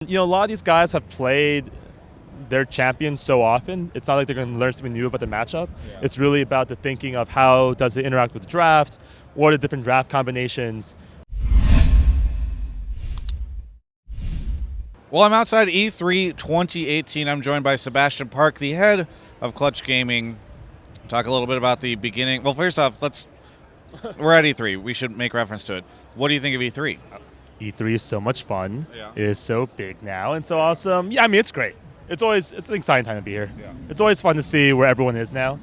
A lot of these guys have played their champions so often. It's not like they're going to learn something new about the matchup. Yeah. It's really about the thinking of how does it interact with the draft, what are the different draft combinations. Well, I'm outside E3 2018. I'm joined by Sebastian Park, the head of Clutch Gaming. Talk a little bit about the beginning. Well, first off, we're at E3. We should make reference to it. What do you think of E3? E3 is so much fun. Yeah. It is so big now and so awesome. Yeah, I mean, it's great. It's an exciting time to be here. Yeah. It's always fun to see where everyone is now.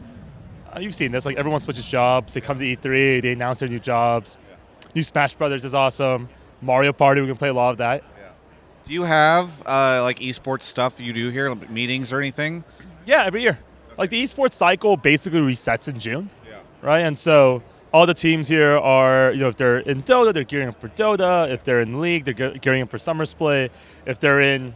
You've seen this. Like, everyone switches jobs. They come to E3. They announce their new jobs. Yeah. New Smash Brothers is awesome. Mario Party, we can play a lot of that. Yeah. Do you have, like, eSports stuff you do here, like meetings or anything? Yeah, every year. Okay. Like, the eSports cycle basically resets in June. Yeah. Right? And so all the teams here are, if they're in Dota, they're gearing up for Dota. If they're in League, they're gearing up for Summer Split. If they're in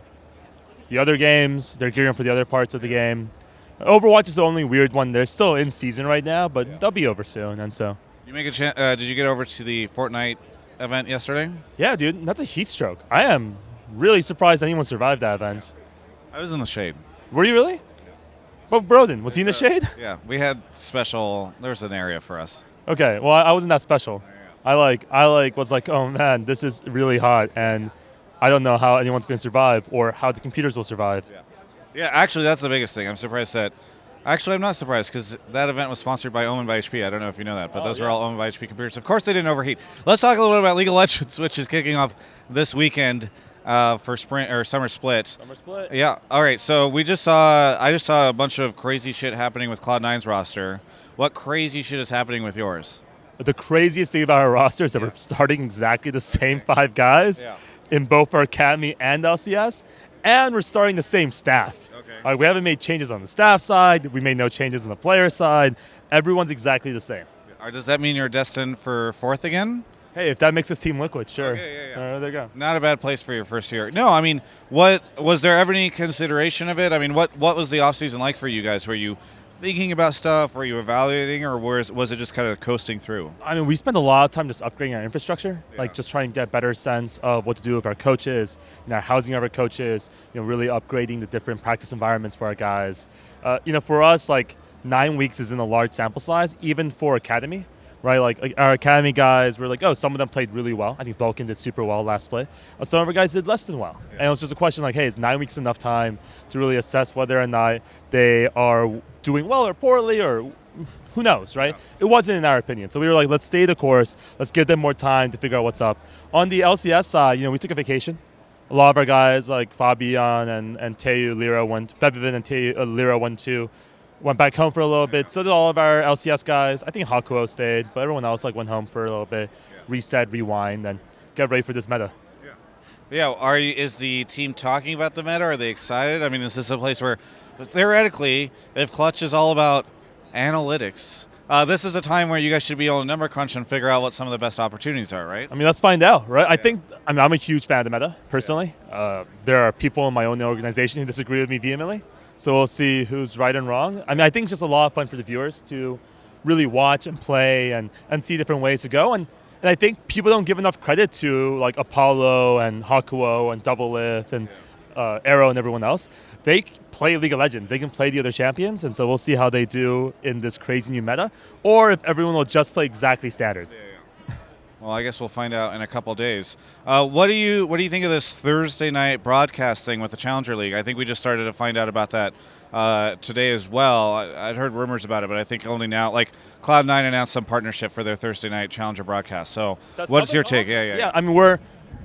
the other games, they're gearing up for the other parts of the game. Overwatch is the only weird one. They're still in season right now, but they'll be over soon. And so, you make a did you get over to the Fortnite event yesterday? Yeah, dude, that's a heat stroke. I am really surprised anyone survived that event. I was in the shade. Were you really? But Broden, was he in the shade? Yeah, we had special. There was an area for us. Okay, well, I wasn't that special. I was like, oh man, this is really hot, and I don't know how anyone's going to survive or how the computers will survive. Yeah, actually, that's the biggest thing. I'm surprised that. Actually, I'm not surprised because that event was sponsored by Owned by HP. I don't know if you know that, but those are all owned by HP computers. Of course, they didn't overheat. Let's talk a little bit about League of Legends, which is kicking off this weekend for spring or summer split. Summer split. Yeah. All right. So I just saw a bunch of crazy shit happening with Cloud9's roster. What crazy shit is happening with yours? The craziest thing about our roster is that we're starting exactly the same 5 guys in both our Academy and LCS, and we're starting the same staff. Okay. We haven't made changes on the staff side. We made no changes on the player side. Everyone's exactly the same. Does that mean you're destined for 4th again? Hey, if that makes this team liquid, sure. Okay, there you go. Not a bad place for your first year. No, I mean, what was there ever any consideration of it? I mean, what was the offseason like for you guys? Were you thinking about stuff? Were you evaluating, or was it just kind of coasting through? I mean, we spent a lot of time just upgrading our infrastructure, like just trying to get a better sense of what to do with our coaches, our housing of our coaches, really upgrading the different practice environments for our guys. For us, like 9 weeks isn't a large sample size, even for Academy. Right, like our Academy guys were like, some of them played really well. I think Vulcan did super well last split. Some of our guys did less than well. And it was just a question like, hey, is 9 weeks enough time to really assess whether or not they are doing well or poorly, or who knows, right? It wasn't in our opinion. So we were like, let's stay the course. Let's give them more time to figure out what's up. On the LCS side, we took a vacation. A lot of our guys like Fabian and Teu Lira Febvin and Teu Lira went back home for a little bit. So did all of our LCS guys. I think Hakuo stayed, but everyone else went home for a little bit, reset, rewind, and get ready for this meta. Yeah. Is the team talking about the meta? Are they excited? I mean, is this a place where, theoretically, if Clutch is all about analytics, this is a time where you guys should be able to number crunch and figure out what some of the best opportunities are, right? I mean, let's find out, right? I'm a huge fan of the meta, personally. There are people in my own organization who disagree with me vehemently. So we'll see who's right and wrong. I mean, I think it's just a lot of fun for the viewers to really watch and play and see different ways to go. And I think people don't give enough credit to like Apollo and Hakuo and Double Lift and Arrow and everyone else. They play League of Legends. They can play the other champions. And so we'll see how they do in this crazy new meta. Or if everyone will just play exactly standard. Well, I guess we'll find out in a couple days. What do you think of this Thursday night broadcast thing with the Challenger League? I think we just started to find out about that today as well. I'd heard rumors about it, but I think only now. Like Cloud9 announced some partnership for their Thursday night Challenger broadcast. So, what's your take? Awesome. Yeah. I mean,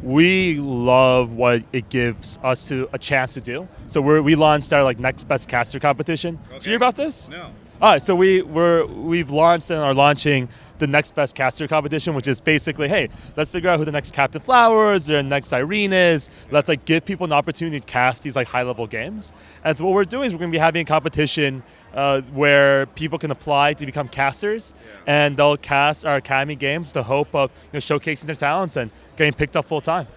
we love what it gives us a chance to do. So we launched our next best caster competition. Okay. Did you hear about this? No. All right, so we've launched and are launching the next best caster competition, which is basically, hey, let's figure out who the next Captain Flowers, the next Irene is. Let's give people an opportunity to cast these high-level games. And so what we're doing is we're going to be having a competition where people can apply to become casters, and they'll cast our Academy games with the hope of showcasing their talents and getting picked up full time.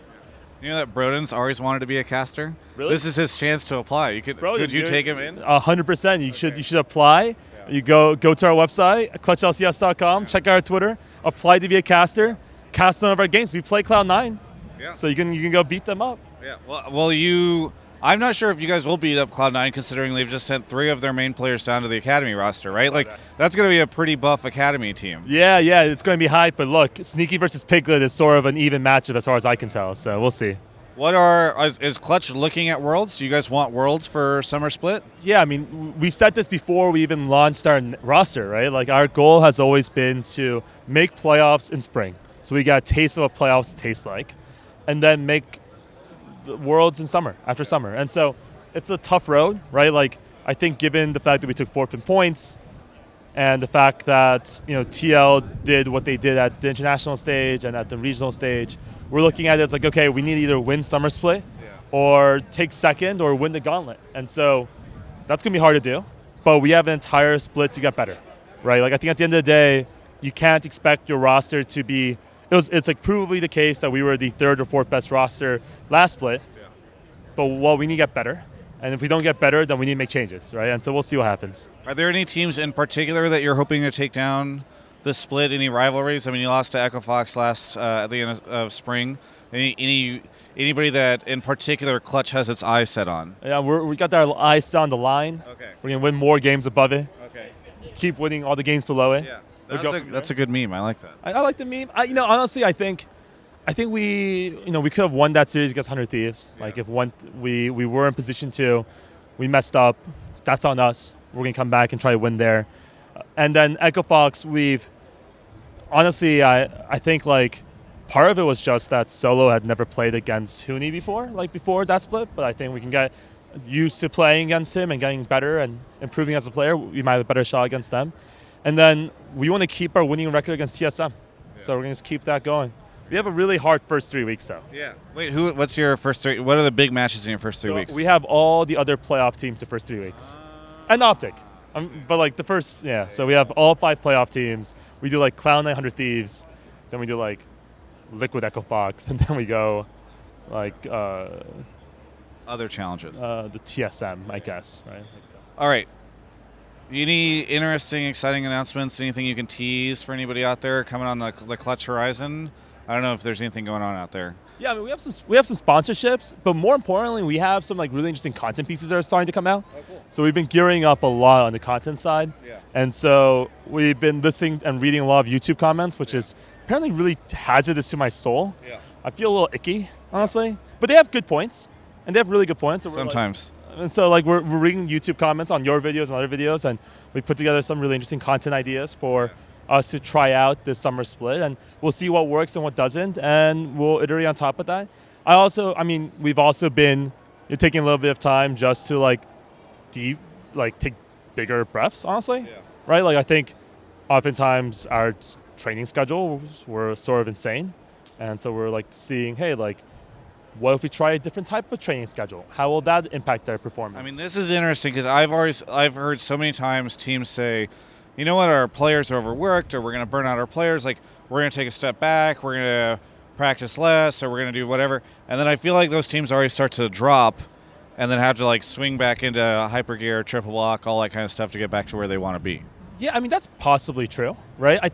You know that Broden's always wanted to be a caster? Really? This is his chance to apply. Could you take him in? 100%. You should apply. You go to our website, clutchlcs.com, check out our Twitter, apply to be a caster, cast some of our games. We play Cloud9, so you can go beat them up. Yeah. Well, I'm not sure if you guys will beat up Cloud9 considering they've just sent 3 of their main players down to the academy roster, right? Like that's going to be a pretty buff academy team. Yeah, it's going to be hype. But look, Sneaky versus Piglet is sort of an even matchup as far as I can tell. So we'll see. Is Clutch looking at Worlds? Do you guys want Worlds for Summer Split? Yeah, I mean, we've said this before we even launched our roster, right? Like our goal has always been to make playoffs in spring. So we got a taste of what playoffs taste like, and then make Worlds in summer, after summer. And so it's a tough road, right? Like I think given the fact that we took 4th in points and the fact that, TL did what they did at the international stage and at the regional stage, we're looking at it as like, okay, we need to either win Summer Split or take 2nd or win the gauntlet. And so that's going to be hard to do, but we have an entire split to get better, right? Like I think at the end of the day, you can't expect your roster to be it's like provably the case that we were the 3rd or 4th best roster last split, but we need to get better. And if we don't get better, then we need to make changes, right? And so we'll see what happens. Are there any teams in particular that you're hoping to take down this split? Any rivalries? I mean, you lost to Echo Fox at the end of spring. Anybody that in particular Clutch has its eyes set on? Yeah, we got our eyes set on the line. Okay. We're going to win more games above it. Okay. Keep winning all the games below it. Yeah. That's a good meme. I like that. I like the meme. Honestly, I think we could have won that series against 100 Thieves. Yeah. Like if we were in position to, we messed up. That's on us. We're gonna come back and try to win there. And then Echo Fox, I think like part of it was just that Solo had never played against Huni before that split. But I think we can get used to playing against him and getting better and improving as a player. We might have a better shot against them. And then we want to keep our winning record against TSM. Yeah. So we're going to keep that going. We have a really hard first 3 weeks, though. Yeah. Wait, what's your first 3? What are the big matches in your first 3 weeks? We have all the other playoff teams the first 3 weeks. And Optic. But like the first, So we have all 5 playoff teams. We do like Cloud 900 Thieves. Then we do like Liquid Echo Fox. And then we go like... other challenges. The TSM, I guess, right? All right. Any interesting, exciting announcements? Anything you can tease for anybody out there coming on the Clutch horizon? I don't know if there's anything going on out there. Yeah, I mean, we have some sponsorships, but more importantly, we have some like really interesting content pieces that are starting to come out. Oh, cool. So we've been gearing up a lot on the content side, and so we've been listening and reading a lot of YouTube comments, which is apparently really hazardous to my soul. Yeah. I feel a little icky, honestly, but they have good points, and they have really good points. So sometimes. And so like we're reading YouTube comments on your videos and other videos, and we put together some really interesting content ideas for us to try out this summer split, and we'll see what works and what doesn't, and we'll iterate on top of that. We've also been taking a little bit of time just to take bigger breaths, honestly, right? Like I think oftentimes our training schedules were sort of insane, and so we're like seeing, hey, like, what if we try a different type of training schedule? How will that impact our performance? I mean, this is interesting because I've heard so many times teams say, you know what, our players are overworked, or we're going to burn out our players. Like, we're going to take a step back, we're going to practice less, or we're going to do whatever. And then I feel like those teams already start to drop and then have to like swing back into hyper gear, triple block, all that kind of stuff to get back to where they want to be. Yeah, I mean, that's possibly true, right? I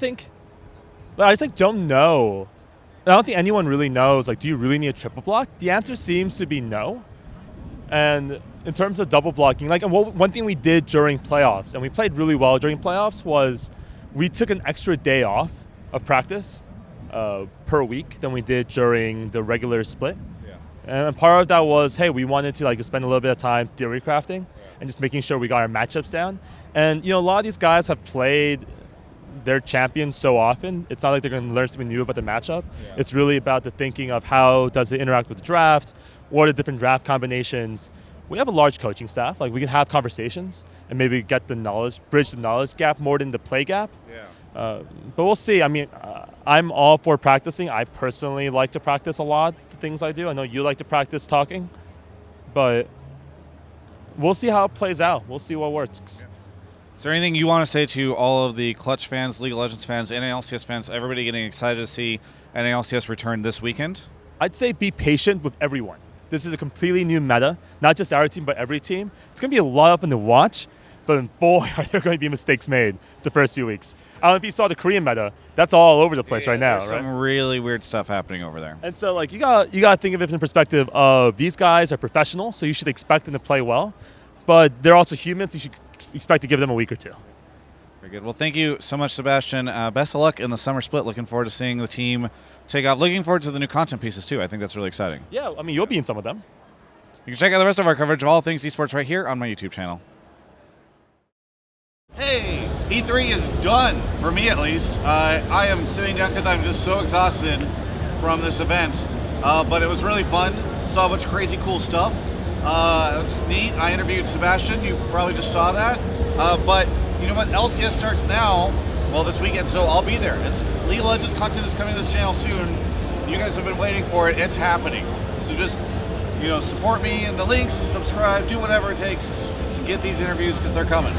just don't know. I don't think anyone really knows, like, do you really need a triple block? The answer seems to be no. And in terms of double blocking, like, one thing we did during playoffs, and we played really well during playoffs, was we took an extra day off of practice per week than we did during the regular split. Yeah. And part of that was, hey, we wanted to spend a little bit of time theory crafting and just making sure we got our matchups down. And, a lot of these guys have played their champions so often, it's not like they're going to learn something new about the matchup. Yeah. It's really about the thinking of how does it interact with the draft, what are the different draft combinations. We have a large coaching staff. Like, we can have conversations and maybe get the knowledge, bridge the knowledge gap more than the play gap. Yeah. But we'll see. I mean, I'm all for practicing. I personally like to practice a lot, the things I do. I know you like to practice talking, but we'll see how it plays out. We'll see what works. Yeah. Is there anything you want to say to all of the Clutch fans, League of Legends fans, NALCS fans, everybody getting excited to see NALCS return this weekend? I'd say be patient with everyone. This is a completely new meta, not just our team, but every team. It's going to be a lot of fun to watch, but boy, are there going to be mistakes made the first few weeks. I don't know if you saw the Korean meta. That's all over the place right now, There's right? some really weird stuff happening over there. And so, like, you got to think of it from the perspective of these guys are professionals, so you should expect them to play well, but they're also humans. You should expect to give them a week or two. Very good. Well, thank you so much, Sebastian. Best of luck in the summer split. Looking forward to seeing the team take off. Looking forward to the new content pieces, too. I think that's really exciting. Yeah, I mean, you'll be in some of them. You can check out the rest of our coverage of all things esports right here on my YouTube channel. Hey, E3 is done, for me at least. I am sitting down because I'm just so exhausted from this event. But it was really fun. Saw a bunch of crazy cool stuff. It was neat. I interviewed Sebastian. You probably just saw that. But you know what? LCS starts now, well, this weekend, so I'll be there. League of Legends content is coming to this channel soon. You guys have been waiting for it. It's happening. So just, support me in the links, subscribe, do whatever it takes to get these interviews because they're coming.